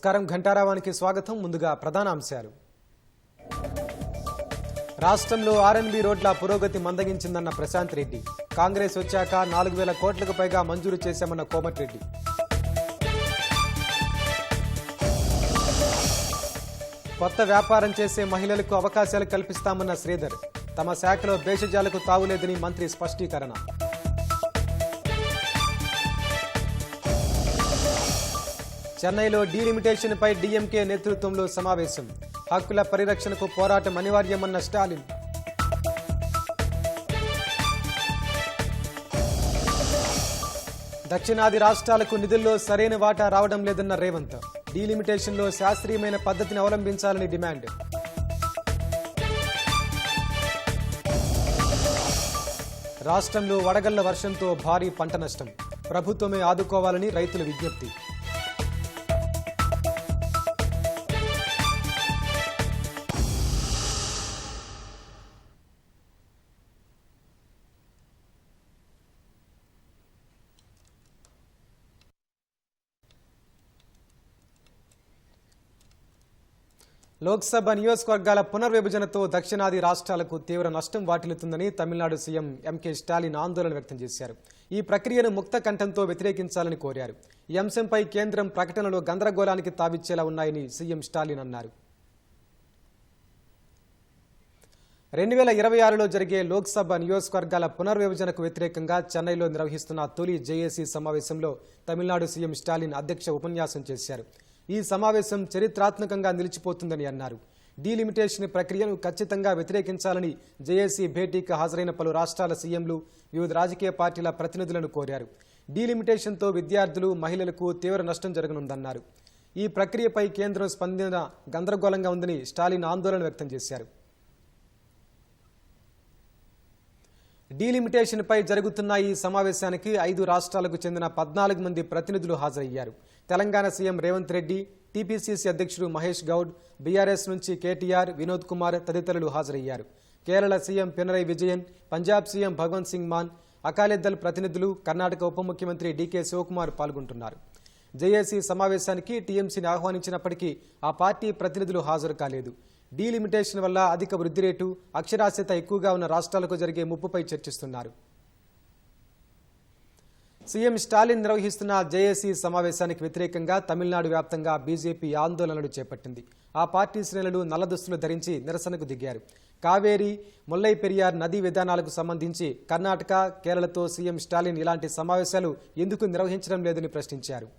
నమస్కారం ఘంటారావానికి స్వాగతం. ముందుగా ప్రధాన అంశాలు. రాష్ట్రంలో ఆర్ఎన్బి రోడ్ల పురోగతి మందగించిందన్న ప్రశాంత్ రెడ్డి. కాంగ్రెస్ వచ్చాక 4,000 కోట్లకు పైగా మంజూరు చేశామన్న కోమటిరెడ్డి. కొత్త వ్యాపారం చేసే మహిళలకు అవకాశాలు కల్పిస్తామన్న శ్రీధర్. తమ శాఖలో భేషజాలకు తావులేదని మంత్రి స్పష్టీకరణ. చెన్నైలో డీలిమిటేషన్పై డీఎంకే నేతృత్వంలో సమావేశం. హక్కుల పరిరక్షణకు పోరాటం అనివార్యమన్న స్టాలిన్. దక్షిణాది రాష్ట్రాలకు నిధుల్లో సరైన వాటా రావడం లేదన్న రేవంత్. డీలిమిటేషన్లో శాస్త్రీయమైన పద్ధతిని అవలంబించాలని డిమాండ్. రాష్ట్రంలో వడగళ్ల వర్షంతో భారీ పంట నష్టం. ప్రభుత్వమే ఆదుకోవాలని రైతుల విజ్ఞప్తి. లోక్సభ నియోజకవర్గాల పునర్విభజనతో దక్షిణాది రాష్ట్రాలకు తీవ్ర నష్టం వాటిల్లుతుందని తమిళనాడు సీఎం ఎంకే స్టాలిన్ ఆందోళన వ్యక్తం చేశారు. ఈ ప్రక్రియను ముక్త కంఠంతో వ్యతిరేకించాలని కోరారు. ఈ అంశంపై కేంద్రం ప్రకటనలో గందరగోళానికి తావిచ్చేలా ఉన్నాయని సీఎం స్టాలిన్ అన్నారు. 2026లో జరిగే లోక్సభ నియోజకవర్గాల పునర్విభజనకు వ్యతిరేకంగా చెన్నైలో నిర్వహిస్తున్న తొలి జేఏసీ సమావేశంలో తమిళనాడు సీఎం స్టాలిన్ అధ్యక్ష ఉపన్యాసం చేశారు. ఈ సమావేశం చరిత్రాత్మకంగా నిలిచిపోతుందని అన్నారు. డీలిమిటేషన్ ప్రక్రియను ఖచ్చితంగా వ్యతిరేకించాలని జేఏసీ భేటీకి హాజరైన పలు రాష్ట్రాల సీఎంలు వివిధ రాజకీయ పార్టీల ప్రతినిధులను కోరారు. డీలిమిటేషన్తో విద్యార్థులు, మహిళలకు తీవ్ర నష్టం జరగనుందన్నారు. ఈ ప్రక్రియపై కేంద్రం స్పందన గందరగోళంగా ఉందని స్టాలిన్ ఆందోళన వ్యక్తం చేశారు. డీలిమిటేషన్పై జరుగుతున్న ఈ సమావేశానికి 5 రాష్ట్రాలకు చెందిన 14 మంది ప్రతినిధులు హాజరయ్యారు. తెలంగాణ సీఎం రేవంత్ రెడ్డి, టీపీసీసీ అధ్యక్షుడు మహేష్ గౌడ్, బీఆర్ఎస్ నుంచి కేటీఆర్, వినోద్ కుమార్ తదితరులు హాజరయ్యారు. కేరళ సీఎం పినరయి విజయన్, పంజాబ్ సీఎం భగవంత్ సింగ్ మాన్, అకాలీదళ్ ప్రతినిధులు, కర్ణాటక ఉప ముఖ్యమంత్రి డీకే శివకుమార్ పాల్గొంటున్నారు. జేఏసీ సమావేశానికి టీఎంసీని ఆహ్వానించినప్పటికీ ఆ పార్టీ ప్రతినిధులు హాజరు కాలేదు. డీలిమిటేషన్ వల్ల అధిక వృద్ధి రేటు, అక్షరాస్యత ఎక్కువగా ఉన్న రాష్ట్రాలకు జరిగే ముప్పుపై చర్చిస్తున్నారు. సీఎం స్టాలిన్ నిర్వహిస్తున్న జేఏసీ సమావేశానికి వ్యతిరేకంగా తమిళనాడు వ్యాప్తంగా బీజేపీ ఆందోళనలు చేపట్టింది. ఆ పార్టీ శ్రేణులు నల్ల దుస్తులు ధరించి నిరసనకు దిగారు. కావేరీ, ముల్లై పెరియార్ నదీ విధానాలకు సంబంధించి కర్ణాటక, కేరళతో సీఎం స్టాలిన్ ఇలాంటి సమావేశాలు ఎందుకు నిర్వహించడం లేదని ప్రశ్నించారు.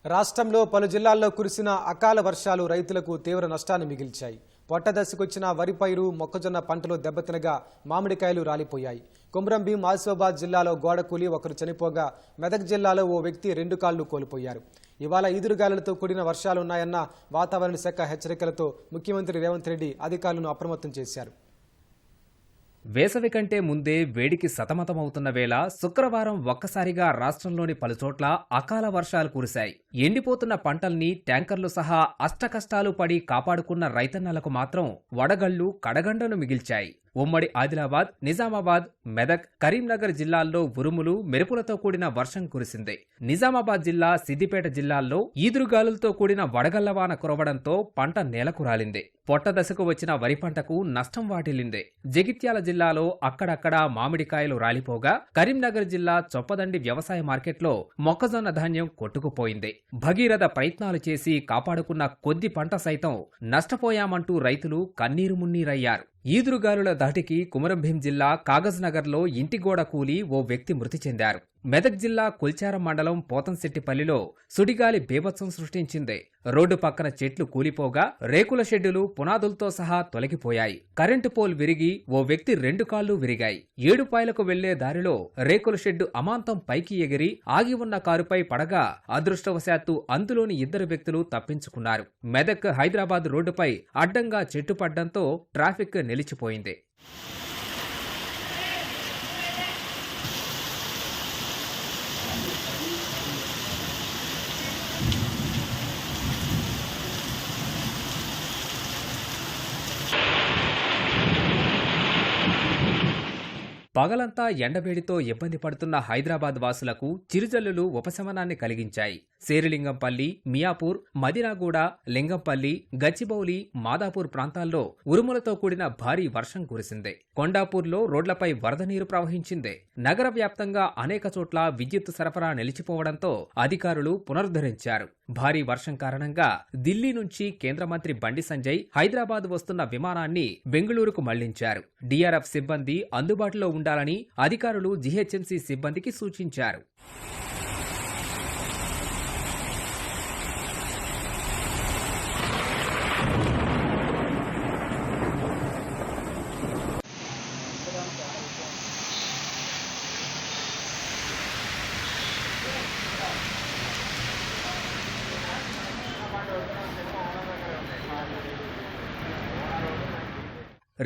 రాష్ట్రంలో పలు జిల్లాల్లో కురిసిన అకాల వర్షాలు రైతులకు తీవ్ర నష్టాన్ని మిగిల్చాయి. పొట్ట దశకొచ్చిన వరి పైరు, మొక్కజొన్న పంటలు దెబ్బతినగా మామిడికాయలు రాలిపోయాయి. కొమ్రంభీం, ఆసిఫాబాద్ జిల్లాలో గోడ కూలి ఒకరు చనిపోగా మెదక్ జిల్లాలో ఓ వ్యక్తి 2 కాళ్లు కోల్పోయారు. ఇవాళ ఈదురుగాలులతో కూడిన వర్షాలున్నాయన్న వాతావరణ శాఖ హెచ్చరికలతో ముఖ్యమంత్రి రేవంత్ రెడ్డి అధికారులను అప్రమత్తం చేశారు. వేసవి కంటే ముందే వేడికి సతమతమవుతున్న వేళ శుక్రవారం ఒక్కసారిగా రాష్ట్రంలోని పలుచోట్ల అకాల వర్షాలు కురిశాయి. ఎండిపోతున్న పంటల్ని ట్యాంకర్లు సహా అష్టకష్టాలు పడి కాపాడుకున్న రైతన్నలకు మాత్రం వడగళ్లు కడగండను మిగిల్చాయి. ఉమ్మడి ఆదిలాబాద్, నిజామాబాద్, మెదక్, కరీంనగర్ జిల్లాల్లో ఉరుములు, మెరుపులతో కూడిన వర్షం కురిసింది. నిజామాబాద్ జిల్లా, సిద్దిపేట జిల్లాల్లో ఈదురుగాలులతో కూడిన వడగళ్లవాన కురవడంతో పంట నేలకు రాలింది. పొట్ట దశకు వచ్చిన వరి పంటకు నష్టం వాటిల్లింది. జగిత్యాల జిల్లాలో అక్కడక్కడా మామిడికాయలు రాలిపోగా కరీంనగర్ జిల్లా చొప్పదండి వ్యవసాయ మార్కెట్లో మొక్కజొన్న ధాన్యం కొట్టుకుపోయింది. భగీరథ ప్రయత్నాలు చేసి కాపాడుకున్న కొద్ది పంట సైతం నష్టపోయామంటూ రైతులు కన్నీరు మున్నీరయ్యారు. ఈదురుగాలుల ధాటికి కుమరంభీం జిల్లా కాగజ్నగర్లో ఇంటి గోడ కూలి ఓ వ్యక్తి మృతి చెందారు. మెదక్ జిల్లా కుల్చారం మండలం పోతంశెట్టిపల్లిలో సుడిగాలి బీభత్సం సృష్టించింది. రోడ్డు పక్కన చెట్లు కూలిపోగా రేకుల షెడ్డులు పునాదులతో సహా తొలగిపోయాయి. కరెంటు పోల్ విరిగి ఓ వ్యక్తి 2 కాళ్లు విరిగాయి. 7 పాయలకు వెళ్లే దారిలో రేకుల షెడ్డు అమాంతం పైకి ఎగిరి ఆగి ఉన్న కారుపై పడగా అదృష్టవశాత్తు అందులోని 2 వ్యక్తులు తప్పించుకున్నారు. మెదక్ హైదరాబాద్ రోడ్డుపై అడ్డంగా చెట్టు పడ్డంతో ట్రాఫిక్ నిలిచిపోయింది. పగలంతా ఎండవేడితో ఇబ్బంది పడుతున్న హైదరాబాద్ వాసులకు చిరుజల్లులు ఉపశమనాన్ని కలిగించాయి. శేరిలింగంపల్లి, మియాపూర్, మదినాగూడ, లింగంపల్లి, గచ్చిబౌలి, మాదాపూర్ ప్రాంతాల్లో ఉరుములతో కూడిన భారీ వర్షం కురిసింది. కొండాపూర్లో రోడ్లపై వరద నీరు ప్రవహించింది. నగర వ్యాప్తంగా అనేక చోట్ల విద్యుత్ సరఫరా నిలిచిపోవడంతో అధికారులు పునరుద్ధరించారు. భారీ వర్షం కారణంగా ఢిల్లీ నుంచి కేంద్ర మంత్రి బండి సంజయ్ హైదరాబాద్ వస్తున్న విమానాన్ని బెంగళూరుకు మళ్లించారు. డీఆర్ఎఫ్ సిబ్బంది అందుబాటులో ఉండాలని అధికారులు జీహెచ్ఎంసీ సిబ్బందికి సూచించారు.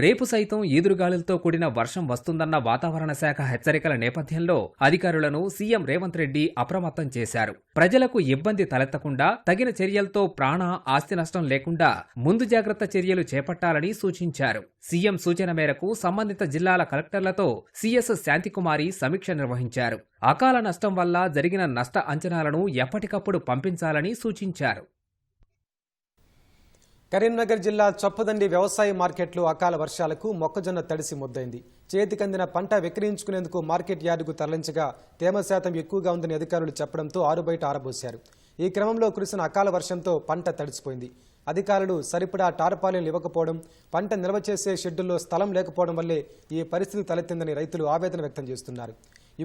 రేపు సైతం ఈదురుగాలులతో కూడిన వర్షం వస్తుందన్న వాతావరణ శాఖ హెచ్చరికల నేపథ్యంలో అధికారులను సీఎం రేవంత్ రెడ్డి అప్రమత్తం చేశారు. ప్రజలకు ఇబ్బంది తలెత్తకుండా తగిన చర్యలతో ప్రాణ, ఆస్తి నష్టం లేకుండా ముందు జాగ్రత్త చర్యలు చేపట్టాలని సూచించారు. సీఎం సూచన మేరకు సంబంధిత జిల్లాల కలెక్టర్లతో సీఎస్ శాంతికుమారి సమీక్ష నిర్వహించారు. అకాల నష్టం వల్ల జరిగిన నష్ట అంచనాలను ఎప్పటికప్పుడు పంపించాలని సూచించారు. కరీంనగర్ జిల్లా చొప్పదండి వ్యవసాయ మార్కెట్లో అకాల వర్షాలకు మొక్కజొన్న తడిసి ముద్దైంది. చేతికందిన పంట విక్రయించుకునేందుకు మార్కెట్ యార్డుకు తరలించగా తేమ శాతం ఎక్కువగా ఉందని అధికారులు చెప్పడంతో ఆరుబయట ఆరబోశారు. ఈ క్రమంలో కురిసిన అకాల వర్షంతో పంట తడిసిపోయింది. అధికారులు సరిపడా టార్పాలిన్లు ఇవ్వకపోవడం, పంట నిల్వ చేసే షెడ్డుల్లో స్థలం లేకపోవడం వల్లే ఈ పరిస్థితి తలెత్తిందని రైతులు ఆవేదన వ్యక్తం చేస్తున్నారు.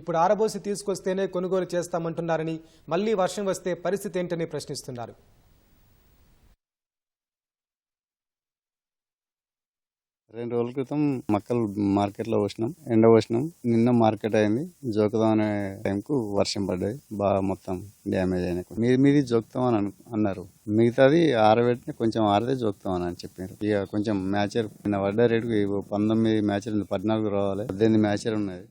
ఇప్పుడు ఆరబోసి తీసుకొస్తేనే కొనుగోలు చేస్తామంటున్నారని, మళ్లీ వర్షం వస్తే పరిస్థితి ఏంటని ప్రశ్నిస్తున్నారు. 2 రోజుల క్రితం మక్కలు మార్కెట్లో పోసినాం, ఎండ పోసినాం. నిన్న మార్కెట్ అయింది. జోకుదాం అనే టైంకు వర్షం పడ్డది, బాగా మొత్తం డ్యామేజ్ అయినాయి. మీది జోకుతాం అని అన్నారు. మిగతాది ఆరబెట్టిన కొంచెం ఆరదే జోకుతాం అని చెప్పారు. ఇక కొంచెం మ్యాచర్ నిన్న పడ్డ రేటుకు 19 మ్యాచర్ 14 రావాలి, 18 మ్యాచర్ ఉన్నది.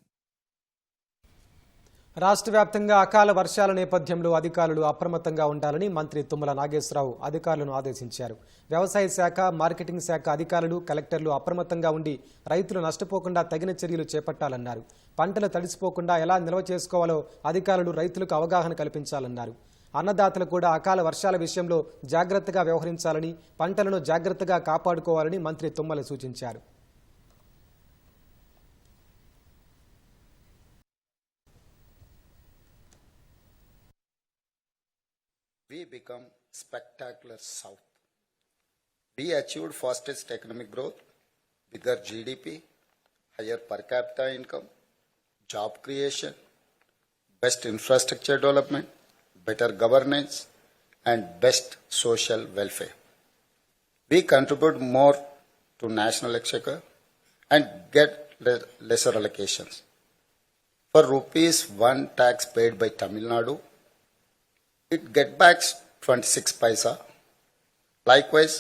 రాష్ట్ర వ్యాప్తంగా అకాల వర్షాల నేపథ్యంలో అధికారులు అప్రమత్తంగా ఉండాలని మంత్రి తుమ్మల నాగేశ్వరరావు అధికారులను ఆదేశించారు. వ్యవసాయ శాఖ, మార్కెటింగ్ శాఖ అధికారులు, కలెక్టర్లు అప్రమత్తంగా ఉండి రైతులు నష్టపోకుండా తగిన చర్యలు చేపట్టాలన్నారు. పంటలు తడిసిపోకుండా ఎలా నిల్వ చేసుకోవాలో అధికారులు రైతులకు అవగాహన కల్పించాలన్నారు. అన్నదాతలు కూడా అకాల వర్షాల విషయంలో జాగ్రత్తగా వ్యవహరించాలని, పంటలను జాగ్రత్తగా కాపాడుకోవాలని మంత్రి తుమ్మల సూచించారు. We become spectacular South. We achieved fastest economic growth, bigger GDP, higher per capita income, job creation, best infrastructure development, better governance, and best social welfare. We contribute more to national exchequer and get lesser allocations. For rupees 1 tax paid by Tamil Nadu, it get back 26 paisa. Likewise,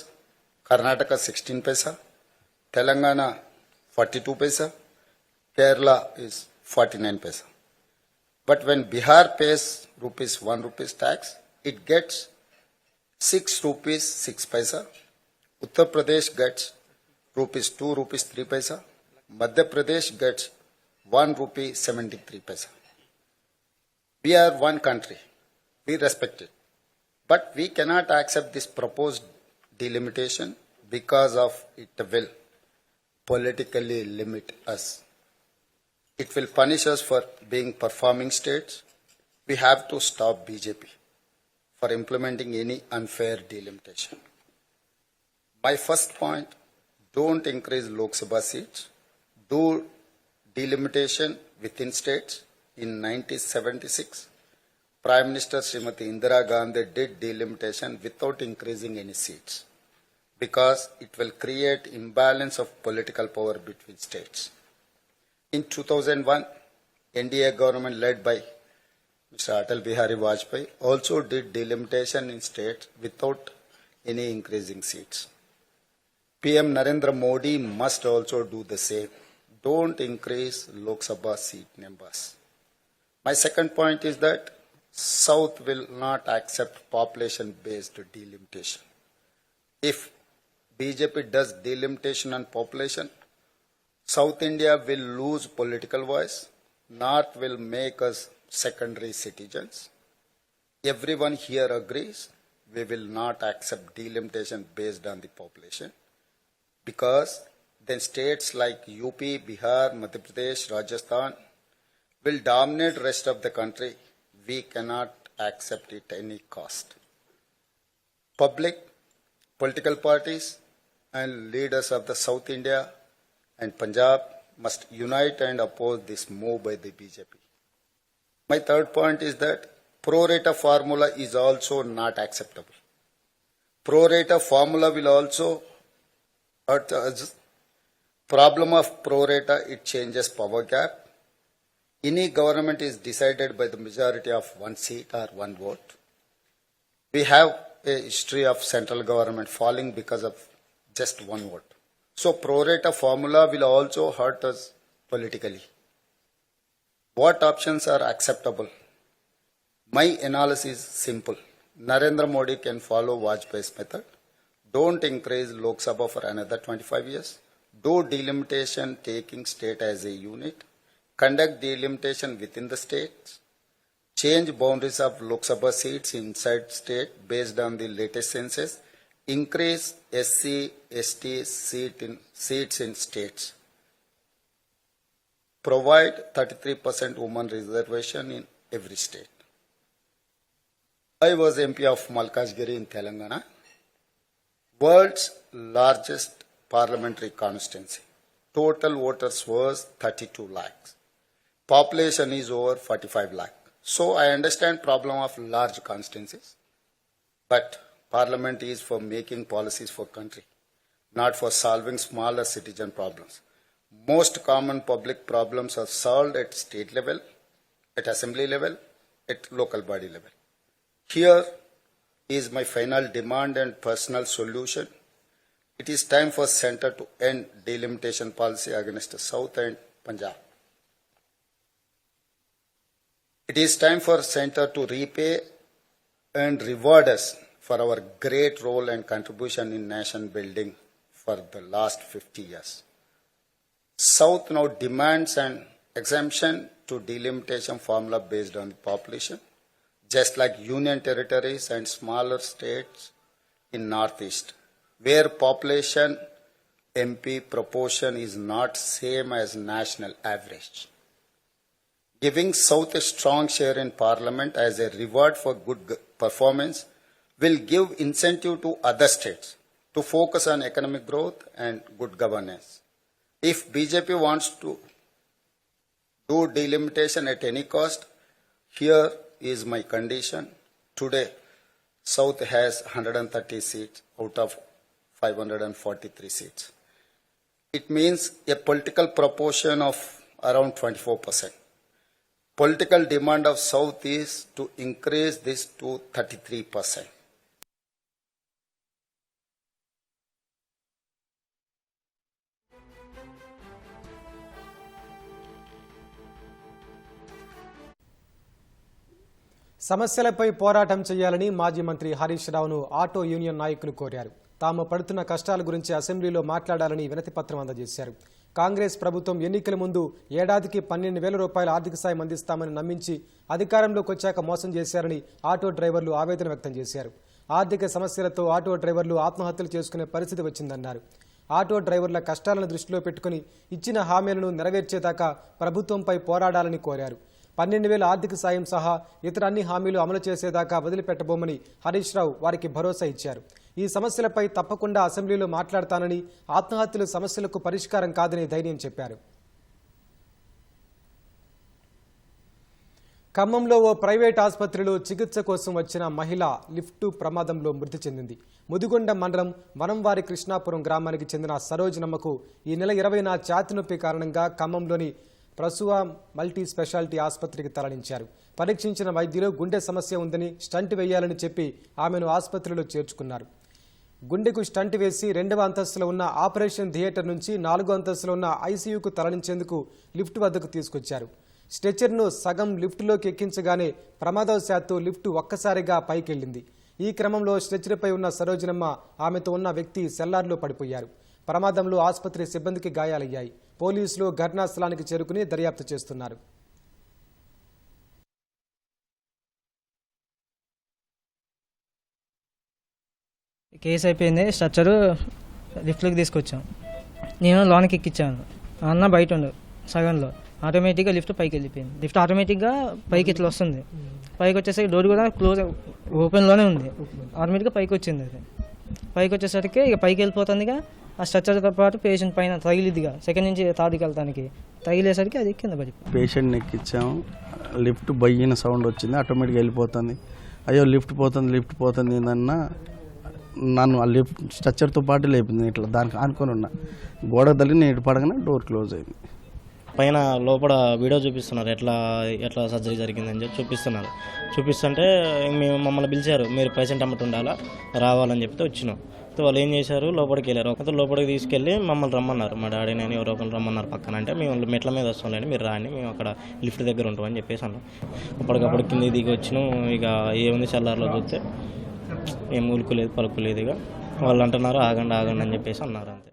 Karnataka 16 paisa, Telangana 42 paisa, Kerala is 49 paisa. But when Bihar pays rupees 1 rupees tax, it gets 6 rupees 6 paisa. Uttar Pradesh gets rupees 2 rupees 3 paisa. Madhya Pradesh gets 1 rupee 73 paisa. We are one country. We respect it. But we cannot accept this proposed delimitation because of it will politically limit us. It will punish us for being performing states. We have to stop BJP for implementing any unfair delimitation. My first point, don't increase Lok Sabha seats. Do delimitation within states. In 1976, Prime Minister Srimati Indira Gandhi did delimitation without increasing any seats because it will create imbalance of political power between states. In 2001, NDA government led by Mr. Atal Bihari Vajpayee also did delimitation in states without any increasing seats. PM Narendra Modi must also do the same. Don't increase Lok Sabha seat numbers. My second point is that South will not accept population-based delimitation. If BJP does delimitation on population, South India will lose political voice. North will make us secondary citizens. Everyone here agrees we will not accept delimitation based on the population, because then states like UP, Bihar, Madhya Pradesh, Rajasthan will dominate rest of the country. We cannot accept it at any cost. Public, political parties and leaders of the South India and Punjab must unite and oppose this move by the BJP. My third point is that pro rata formula is also not acceptable. Pro rata formula will also hurt us. Problem of pro rata, it changes power gap. Any government is decided by the majority of one seat or one vote. We have a history of central government falling because of just one vote. So pro rata formula will also hurt us politically. What options are acceptable? My analysis is simple. Narendra Modi can follow Vajpayee's method. Don't increase Lok Sabha for another 25 years. Do delimitation taking state as a unit. Conduct delimitation within the states. Change boundaries of Lok Sabha seats inside state based on the latest census. Increase SC, ST seats in states. Provide 33% women reservation in every state. I was MP of Malkajgiri in Telangana, world's largest parliamentary constituency. Total voters was 32 lakhs. Population is over 45 lakh. So I understand problem of large constituencies, but parliament is for making policies for country, not for solving smaller citizen problems. Most common public problems are solved at state level, at assembly level, at local body level. Here is my final demand and personal solution. It is time for Centre to end delimitation policy against the South and Punjab. It is time for Centre to repay and reward us for our great role and contribution in nation building for the last 50 years. South now demands an exemption to delimitation formula based on the population, just like union territories and smaller states in Northeast, where population MP proportion is not same as national average. Giving South a strong share in Parliament as a reward for good performance will give incentive to other states to focus on economic growth and good governance. If BJP wants to do delimitation at any cost, here is my condition. Today, South has 130 seats out of 543 seats. It means a political proportion of around 24%. Political demand of South is to increase this to 33%. సమస్యలపై పోరాటం చేయాలని మాజీ మంత్రి హరీష్ రావును auto union నాయకులు కోరారు. తాము పడుతున్న కష్టాల గురించి అసెంబ్లీలో మాట్లాడాలని వినతిపత్రం అందజేశారు. కాంగ్రెస్ ప్రభుత్వం ఎన్నికల ముందు ఏడాదికి 12,000 రూపాయల ఆర్థిక సాయం అందిస్తామని నమ్మించి అధికారంలోకి వచ్చాక మోసం చేశారని ఆటో డ్రైవర్లు ఆవేదన వ్యక్తం చేశారు. ఆర్థిక సమస్యలతో ఆటో డ్రైవర్లు ఆత్మహత్యలు చేసుకునే పరిస్థితి వచ్చిందన్నారు. ఆటో డ్రైవర్ల కష్టాలను దృష్టిలో పెట్టుకుని ఇచ్చిన హామీలను నెరవేర్చేదాకా ప్రభుత్వంపై పోరాడాలని కోరారు. 12,000 ఆర్థిక సాయం సహా ఇతర అన్ని హామీలు అమలు చేసేదాకా వదిలిపెట్టబోమని హరీష్ రావు వారికి భరోసా ఇచ్చారు. ఈ సమస్యలపై తప్పకుండా అసెంబ్లీలో మాట్లాడతానని, ఆత్మహత్యలు సమస్యలకు పరిష్కారం కాదని ధైర్యం చెప్పారు. ఖమ్మంలో ఓ ప్రైవేట్ ఆసుపత్రిలో చికిత్స కోసం వచ్చిన మహిళ లిఫ్టు ప్రమాదంలో మృతి చెందింది. ముదిగొండ మండలం వనంవారి కృష్ణాపురం గ్రామానికి చెందిన సరోజనమ్మకు ఈ నెల 20న ఛాతీ నొప్పి కారణంగా ఖమ్మంలోని ప్రసూవ మల్టీ స్పెషాలిటీ ఆసుపత్రికి తరలించారు. పరీక్షించిన వైద్యులు గుండె సమస్య ఉందని స్టంట్ వేయాలని చెప్పి ఆమెను ఆసుపత్రిలో చేర్చుకున్నారు. గుండెకు స్టంట్ వేసి 2వ అంతస్తులో ఉన్న ఆపరేషన్ థియేటర్ నుంచి 4వ అంతస్తులో ఉన్న ఐసీయూకు తరలించేందుకు లిఫ్ట్ వద్దకు తీసుకొచ్చారు. స్ట్రెచర్ను సగం లిఫ్టులోకి ఎక్కించగానే ప్రమాదవశాత్తు లిఫ్టు ఒక్కసారిగా పైకెళ్లింది. ఈ క్రమంలో స్ట్రెచర్పై ఉన్న సరోజనమ్మ, ఆమెతో ఉన్న వ్యక్తి సెల్లార్లో పడిపోయారు. ప్రమాదంలో ఆసుపత్రి సిబ్బందికి గాయాలయ్యాయి. పోలీసులు ఘటనా స్థలానికి చేరుకుని దర్యాప్తు చేస్తున్నారు. కేసు అయిపోయింది. స్ట్రక్చరు లిఫ్ట్లోకి తీసుకొచ్చాం. నేను లోనికి ఎక్కించాను. అన్న బయట ఉండు సగంలో ఆటోమేటిక్గా లిఫ్ట్ పైకి వెళ్ళిపోయింది. లిఫ్ట్ ఆటోమేటిక్గా పైకి ఇట్లా వస్తుంది. పైకి వచ్చేసరికి డోర్ కూడా క్లోజ్ ఓపెన్లోనే ఉంది. ఆటోమేటిక్గా పైకి వచ్చింది. అది పైకి వచ్చేసరికి ఇక పైకి వెళ్ళిపోతుందిగా. ఆ స్ట్రక్చర్తో పాటు పేషెంట్ పైన తగిలిద్దిగా సెకండ్ నుంచి థర్డ్కి వెళ్తానికి తగిలేసరికి అది కింద పడిపోయింది. పేషెంట్ని ఎక్కించాము. లిఫ్ట్ బయ్యిన సౌండ్ వచ్చింది. ఆటోమేటిక్గా వెళ్ళిపోతుంది. అయ్యో లిఫ్ట్ పోతుంది ఏందన్నా నన్ను ఆ లిఫ్ట్ స్ట్రక్చర్తో పాటు లేపింది. ఇట్లా దానికి ఆనుకొని ఉన్నా గోడ తల్లి నేను ఇటు పడగానే డోర్ క్లోజ్ అయింది. పైన లోపల వీడియో చూపిస్తున్నారు ఎట్లా సర్జరీ జరిగిందని చెప్పి చూపిస్తుంటే మేము మమ్మల్ని పిలిచారు, మీరు పేషెంట్ అమ్మట ఉండాలా రావాలని చెప్తే వచ్చినాం. వాళ్ళు ఏం చేశారు, లోపలికి వెళ్ళారు. ఒకతో లోపలికి తీసుకెళ్ళి మమ్మల్ని రమ్మన్నారు. మా డాడీ నేను ఎవరో ఒకరు రమ్మన్నారు పక్కన. అంటే మేము మెట్ల మీద వస్తాంలేండి, మీరు రాండి, మేము అక్కడ లిఫ్ట్ దగ్గర ఉంటామని చెప్పేసి అన్నాం. అప్పటికప్పుడు కింద దిగి వచ్చినాం. ఇక ఏముంది చల్లారిలో చూస్తే ఏం ఉలుకు లేదు పలుకు లేదు. ఇక వాళ్ళు అంటున్నారు ఆగండి అని చెప్పేసి అన్నారు. అంతే.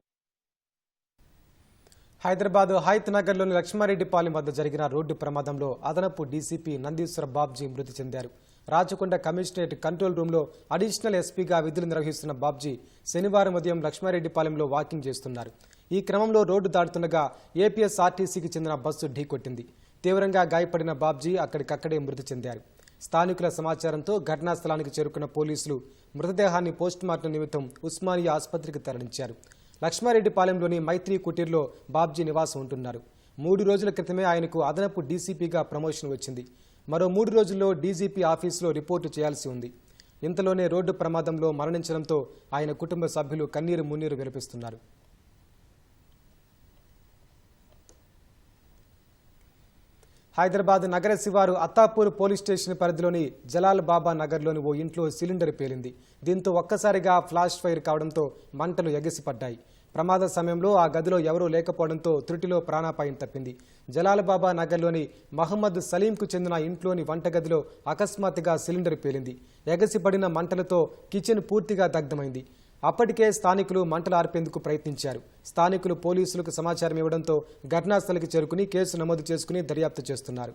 హైదరాబాద్ హైత్ నగర్లోని లక్ష్మారెడ్డిపాలెం వద్ద జరిగిన రోడ్డు ప్రమాదంలో అదనపు డీసీపీ నందీశ్వర బాబ్జీ మృతి చెందారు. రాచకొండ కమిషనరేట్ కంట్రోల్ రూమ్లో అడిషనల్ ఎస్పీగా విధులు నిర్వహిస్తున్న బాబ్జీ శనివారం ఉదయం లక్ష్మారెడ్డిపాలెంలో వాకింగ్ చేస్తున్నారు. ఈ క్రమంలో రోడ్డు దాటుతుండగా ఏపీఎస్ఆర్టీసీకి చెందిన బస్సు ఢీకొట్టింది. తీవ్రంగా గాయపడిన బాబ్జీ అక్కడికక్కడే మృతి చెందారు. స్థానికుల సమాచారంతో ఘటనా స్థలానికి చేరుకున్న పోలీసులు మృతదేహాన్ని పోస్టుమార్టం నిమిత్తం ఉస్మానియా ఆసుపత్రికి తరలించారు. లక్ష్మారెడ్డిపాలెంలోని మైత్రి కుటీర్లో బాబ్జీ నివాసం ఉంటున్నారు. 3 రోజుల క్రితమే ఆయనకు అదనపు డీసీపీగా ప్రమోషన్ వచ్చింది. మరో 3 రోజుల్లో డీజీపీ ఆఫీసులో రిపోర్టు చేయాల్సి ఉంది. ఇంతలోనే రోడ్డు ప్రమాదంలో మరణించడంతో ఆయన కుటుంబ సభ్యులు కన్నీరు మున్నీరు విలపిస్తున్నారు. హైదరాబాద్ నగర శివారు అత్తాపూర్ పోలీస్ స్టేషన్ పరిధిలోని జలాల్ బాబా నగర్లోని ఓ ఇంట్లో సిలిండర్ పేలింది. దీంతో ఒక్కసారిగా ఫ్లాష్ ఫైర్ కావడంతో మంటలు ఎగసిపడ్డాయి. ప్రమాద సమయంలో ఆ గదిలో ఎవరూ లేకపోవడంతో త్రుటిలో ప్రాణాపాయం తప్పింది. జలాల్ బాబా నగర్లోని మహమ్మద్ సలీంకు చెందిన ఇంట్లోని వంటగదిలో అకస్మాత్తుగా సిలిండర్ పేలింది. ఎగసిపడిన మంటలతో కిచెన్ పూర్తిగా దగ్ధమైంది. అప్పటికే స్థానికులు మంటలు ఆర్పేందుకు ప్రయత్నించారు. స్థానికులు పోలీసులకు సమాచారం ఇవ్వడంతో ఘటనా స్థలికి చేరుకుని కేసు నమోదు చేసుకుని దర్యాప్తు చేస్తున్నారు.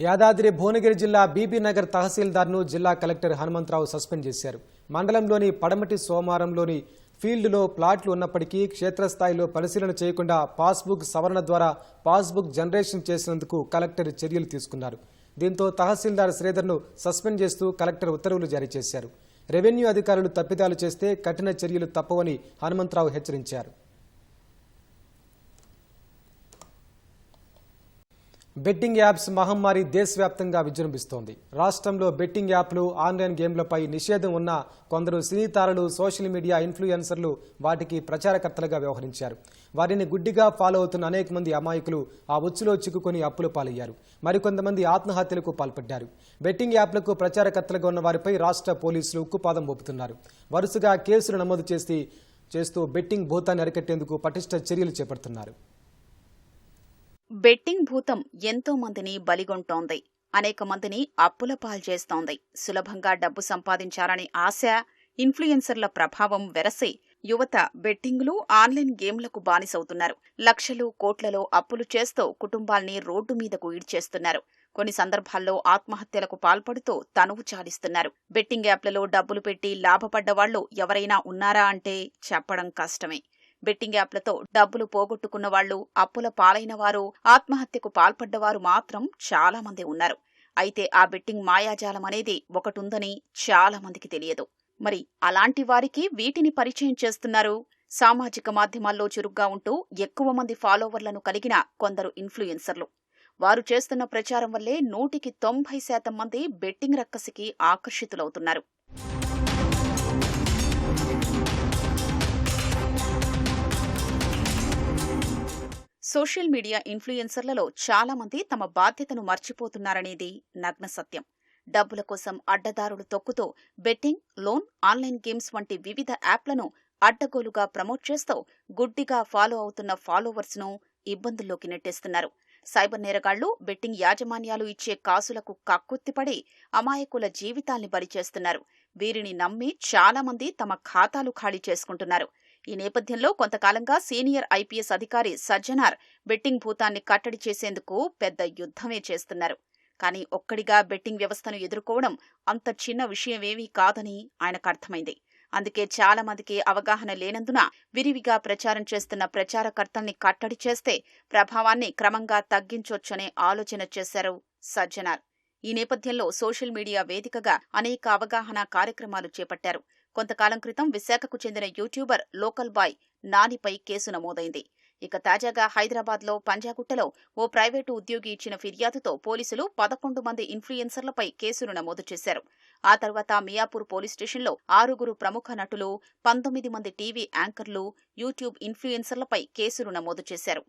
యాదాద్రి భువనగిరి జిల్లా బీబీనగర్ తహసీల్దార్ను జిల్లా కలెక్టర్ హనుమంతరావు సస్పెండ్ చేశారు. మండలంలోని పడమటి సోమారంలోని ఫీల్డ్లో ప్లాట్లు ఉన్నప్పటికీ క్షేత్రస్థాయిలో పరిశీలన చేయకుండా పాస్బుక్ సవరణ ద్వారా పాస్బుక్ జనరేషన్ చేసినందుకు కలెక్టర్ చర్యలు తీసుకున్నారు. దీంతో తహసీల్దార్ శ్రీధర్ను సస్పెండ్ చేస్తూ కలెక్టర్ ఉత్తర్వులు జారీ చేశారు. రెవెన్యూ అధికారులు తప్పిదాలు చేస్తే కఠిన చర్యలు తప్పవని హనుమంతరావు హెచ్చరించారు. బెట్టింగ్ యాప్స్ మహమ్మారి దేశవ్యాప్తంగా విజృంభిస్తోంది. రాష్ట్రంలో బెట్టింగ్ యాప్లు, ఆన్లైన్ గేమ్లపై నిషేధం ఉన్న కొందరు సినీ తారలు, సోషల్ మీడియా ఇన్ఫ్లుయెన్సర్లు వాటికి ప్రచారకర్తలుగా వ్యవహరించారు. వారిని గుడ్డిగా ఫాలో అవుతున్న అనేక మంది అమాయకులు ఆ ఉచ్చులో చిక్కుకొని అప్పుల పాలయ్యారు. మరికొంతమంది ఆత్మహత్యలకు పాల్పడ్డారు. బెట్టింగ్ యాప్లకు ప్రచారకర్తలుగా ఉన్న వారిపై రాష్ట్ర పోలీసులు ఉక్కుపాదం మోపుతున్నారు. వరుసగా కేసులు నమోదు చేస్తూ బెట్టింగ్ భూతాన్ని అరికట్టేందుకు పటిష్ట చర్యలు చేపడుతున్నారు. బెట్టింగ్ భూతం ఎంతో మందిని బలిగొంటోంది. అనేక మందిని అప్పుల పాల్చేస్తోంది. సులభంగా డబ్బు సంపాదించాలనే ఆశ, ఇన్ఫ్లుయెన్సర్ల ప్రభావం వెరసి యువత బెట్టింగ్లు, ఆన్లైన్ గేమ్లకు బానిసవుతున్నారు. లక్షలు, కోట్లలో అప్పులు చేస్తూ కుటుంబాల్ని రోడ్డు మీదకు ఈడ్చేస్తున్నారు. కొన్ని సందర్భాల్లో ఆత్మహత్యలకు పాల్పడుతూ తనువు చాలిస్తున్నారు. బెట్టింగ్ యాప్లలో డబ్బులు పెట్టి లాభపడ్డవాళ్లు ఎవరైనా ఉన్నారా అంటే చెప్పడం కష్టమే. బెట్టింగ్ యాప్లతో డబ్బులు పోగొట్టుకున్న వాళ్లు, అప్పుల పాలైన వారు, ఆత్మహత్యకు పాల్పడ్డవారు మాత్రం చాలా మంది ఉన్నారు. అయితే ఆ బెట్టింగ్ మాయాజాలం అనేది ఒకటుందని చాలా మందికి తెలియదు. మరి అలాంటి వారికి వీటిని పరిచయం చేస్తున్నారు. సామాజిక మాధ్యమాల్లో చురుగ్గా ఉంటూ ఎక్కువ మంది ఫాలోవర్లను కలిగిన కొందరు ఇన్ఫ్లుయెన్సర్లు. వారు చేస్తున్న ప్రచారం వల్లే 100కి 90% మంది బెట్టింగ్ రక్కసికి ఆకర్షితులవుతున్నారు. సోషల్ మీడియా ఇన్ఫ్లుయెన్సర్లలో చాలా మంది తమ బాధ్యతను మర్చిపోతున్నారనేది నగ్న సత్యం. డబ్బుల కోసం అడ్డదారులు తొక్కుతూ బెట్టింగ్, లోన్, ఆన్లైన్ గేమ్స్ వంటి వివిధ యాప్లను అడ్డగోలుగా ప్రమోట్ చేస్తూ గుడ్డిగా ఫాలో అవుతున్న ఫాలోవర్స్ను ఇబ్బందుల్లోకి నెట్టేస్తున్నారు. సైబర్ నేరగాళ్లు బెట్టింగ్ యాజమాన్యాలు ఇచ్చే కాసులకు కక్కుత్తిపడి అమాయకుల జీవితాల్ని బలి చేస్తున్నారు. వీరిని నమ్మి చాలా మంది తమ ఖాతాలు ఖాళీ చేసుకుంటున్నారు. ఈ నేపథ్యంలో కొంతకాలంగా సీనియర్ ఐపీఎస్ అధికారి సజ్జనార్ బెట్టింగ్ భూతాన్ని కట్టడి చేసేందుకు పెద్ద యుద్ధమే చేస్తున్నారు. కానీ ఒక్కడిగా బెట్టింగ్ వ్యవస్థను ఎదుర్కోవడం అంత చిన్న విషయమేమీ కాదని ఆయనకు అర్థమైంది. అందుకే చాలా మందికి అవగాహన లేనందున విరివిగా ప్రచారం చేస్తున్న ప్రచారకర్తల్ని కట్టడి చేస్తే ప్రభావాన్ని క్రమంగా తగ్గించొచ్చనే ఆలోచన చేశారు సజ్జనార్. ఈ నేపథ్యంలో సోషల్ మీడియా వేదికగా అనేక అవగాహన కార్యక్రమాలు చేపట్టారు. కొంతకాలం క్రితం విశాఖకు చెందిన యూట్యూబర్ లోకల్ బాయ్ నానిపై కేసు నమోదైంది. ఇక తాజాగా హైదరాబాద్లో పంజాగుట్టలో ఓ ప్రైవేటు ఉద్యోగి ఇచ్చిన ఫిర్యాదుతో పోలీసులు 11 మంది ఇన్ఫ్లుయెన్సర్లపై కేసును నమోదు చేశారు. ఆ తర్వాత మియాపూర్ పోలీస్ స్టేషన్లో 6 ప్రముఖ నటులు, 19 మంది టీవీ యాంకర్లు, యూట్యూబ్ ఇన్ఫ్లుయెన్సర్లపై కేసులు నమోదు చేశారు.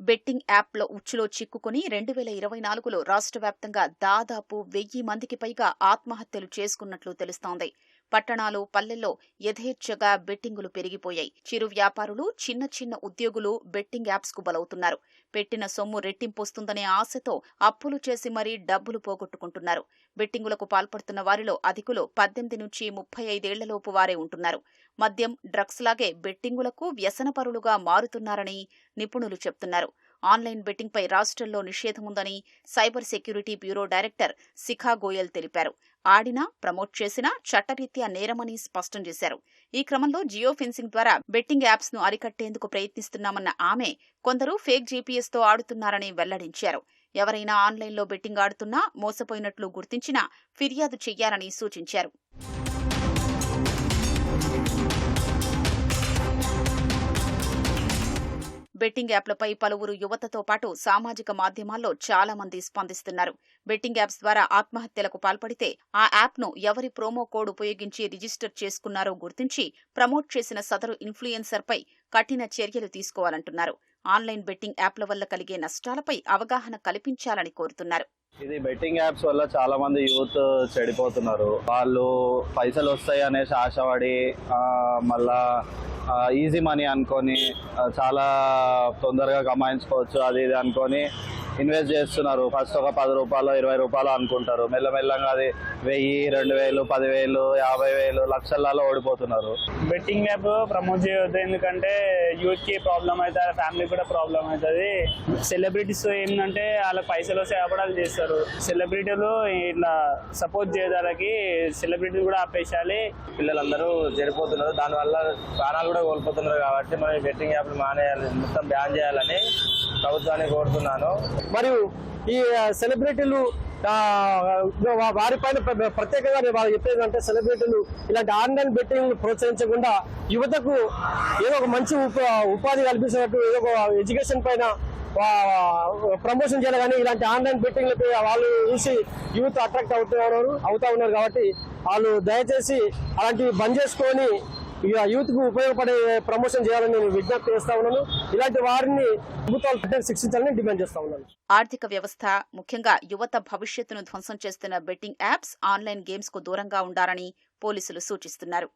బెట్టింగ్ యాప్లో ఉచ్చులో చిక్కుకుని 2024లో రాష్ట్ర వ్యాప్తంగా దాదాపు 1000 మందికి పైగా ఆత్మహత్యలు చేసుకున్నట్లు తెలుస్తోంది. పట్టణాలు, పల్లెల్లో యథేచ్ఛగా బెట్టింగులు పెరిగిపోయాయి. చిరు వ్యాపారులు, చిన్న చిన్న ఉద్యోగులు బెట్టింగ్ యాప్స్ కు బలవుతున్నారు. పెట్టిన సొమ్ము రెట్టింపొస్తుందనే ఆశతో అప్పులు చేసి మరీ డబ్బులు పోగొట్టుకుంటున్నారు. బెట్టింగులకు పాల్పడుతున్న వారిలో అధికులు 18 నుంచి 35 ఏళ్లలోపు వారే ఉంటున్నారు. మద్యం, డ్రగ్స్ లాగే బెట్టింగులకు వ్యసనపరులుగా మారుతున్నారని నిపుణులు చెప్తున్నారు. ఆన్లైన్ బెట్టింగ్పై రాష్ట్రంలో నిషేధం ఉందని సైబర్ సెక్యూరిటీ బ్యూరో డైరెక్టర్ శిఖా గోయల్ తెలిపారు. ఆడినా, ప్రమోట్ చేసినా చట్టరీత్యా నేరమని స్పష్టం చేశారు. ఈ క్రమంలో జియో ఫెన్సింగ్ ద్వారా బెట్టింగ్ యాప్స్ ను అరికట్టేందుకు ప్రయత్నిస్తున్నామన్న ఆమె కొందరు ఫేక్ జీపీఎస్ తో ఆడుతున్నారని వెల్లడించారు. ఎవరైనా ఆన్లైన్లో బెట్టింగ్ ఆడుతున్నా, మోసపోయినట్లు గుర్తించినా ఫిర్యాదు చెయ్యాలని సూచించారు. బెట్టింగ్ యాప్లపై పలువురు యువతతో పాటు సామాజిక మాధ్యమాల్లో చాలా మంది స్పందిస్తున్నారు. బెట్టింగ్ యాప్స్ ద్వారా ఆత్మహత్యలకు పాల్పడితే ఆ యాప్ను ఎవరి ప్రోమో కోడ్ ఉపయోగించి రిజిస్టర్ చేసుకున్నారో గుర్తించి ప్రమోట్ చేసిన సదరు ఇన్ఫ్లుయెన్సర్పై కఠిన చర్యలు తీసుకోవాలంటున్నారు. ఆన్లైన్ బెట్టింగ్ యాప్ల వల్ల కలిగే నష్టాలపై అవగాహన కల్పించాలని కోరుతున్నారు. ఇది బెట్టింగ్ యాప్స్ వల్ల చాలా మంది యూత్ చెడిపోతున్నారు. వాళ్ళు పైసలు వస్తాయి అనేసి ఆశపడి మళ్ళా ఈజీ మనీ అనుకొని చాలా తొందరగా కమాయించుకోవచ్చు అది ఇది అనుకొని ఇన్వెస్ట్ చేస్తున్నారు. ఫస్ట్ ఒక 10 రూపాయలు 20 రూపాయలు అనుకుంటారు. మెల్లమెల్లంగా అది 1000, 2000, 10,000, 50,000 లక్షలలో ఓడిపోతున్నారు. బెట్టింగ్ యాప్ ప్రమోట్ చేయవద్దు, ఎందుకంటే యూత్ కి ప్రాబ్లం అవుతుంది, ఫ్యామిలీకి కూడా ప్రాబ్లం అవుతుంది. సెలబ్రిటీస్ ఏంటంటే వాళ్ళకి పైసలు వస్తే వ్యాపారాలు చేస్తారు. సెలబ్రిటీలు ఇట్లా సపోర్ట్ చేయడానికి సెలబ్రిటీలు కూడా ఆపేసాలి. పిల్లలందరూ చెడిపోతున్నారు, దానివల్ల ప్రాణాలు కూడా కోల్పోతున్నారు. కాబట్టి మనం బెట్టింగ్ యాప్లు మానేయాలి, మొత్తం బ్యాన్ చేయాలని ప్రభుత్వాన్ని కోరుతున్నాను. మరియు ఈ సెలబ్రిటీలు వారిపైన ప్రత్యేకంగా వాళ్ళు చెప్పేది అంటే సెలబ్రిటీలు ఇలాంటి ఆన్లైన్ బెట్టింగ్ ప్రోత్సహించకుండా యువతకు ఏదో ఒక మంచి ఉపాధి కల్పించినట్టు ఏదో ఒక ఎడ్యుకేషన్ పైన ప్రమోషన్ చేయాలి. కానీ ఇలాంటి ఆన్లైన్ బెట్టింగ్లపై వాళ్ళు చూసి యూత్ అట్రాక్ట్ అవుతా ఉన్నారు. కాబట్టి వాళ్ళు దయచేసి అలాంటివి బంద్ చేసుకొని యూత్ కు ఉపయోగపడే ప్రమోషన్ చేయాలని నేను విజ్ఞప్తి చేస్తా ఉన్నాను. ఇలాంటి వారిని ప్రభుత్వాలు శిక్షించాలని డిమాండ్ చేస్తా ఉన్నాను. ఆర్థిక వ్యవస్థ, ముఖ్యంగా యువత భవిష్యత్తును ధ్వంసం చేస్తున్న బెట్టింగ్ యాప్స్, ఆన్లైన్ గేమ్స్ కు దూరంగా ఉండాలని పోలీసులు సూచిస్తున్నారు.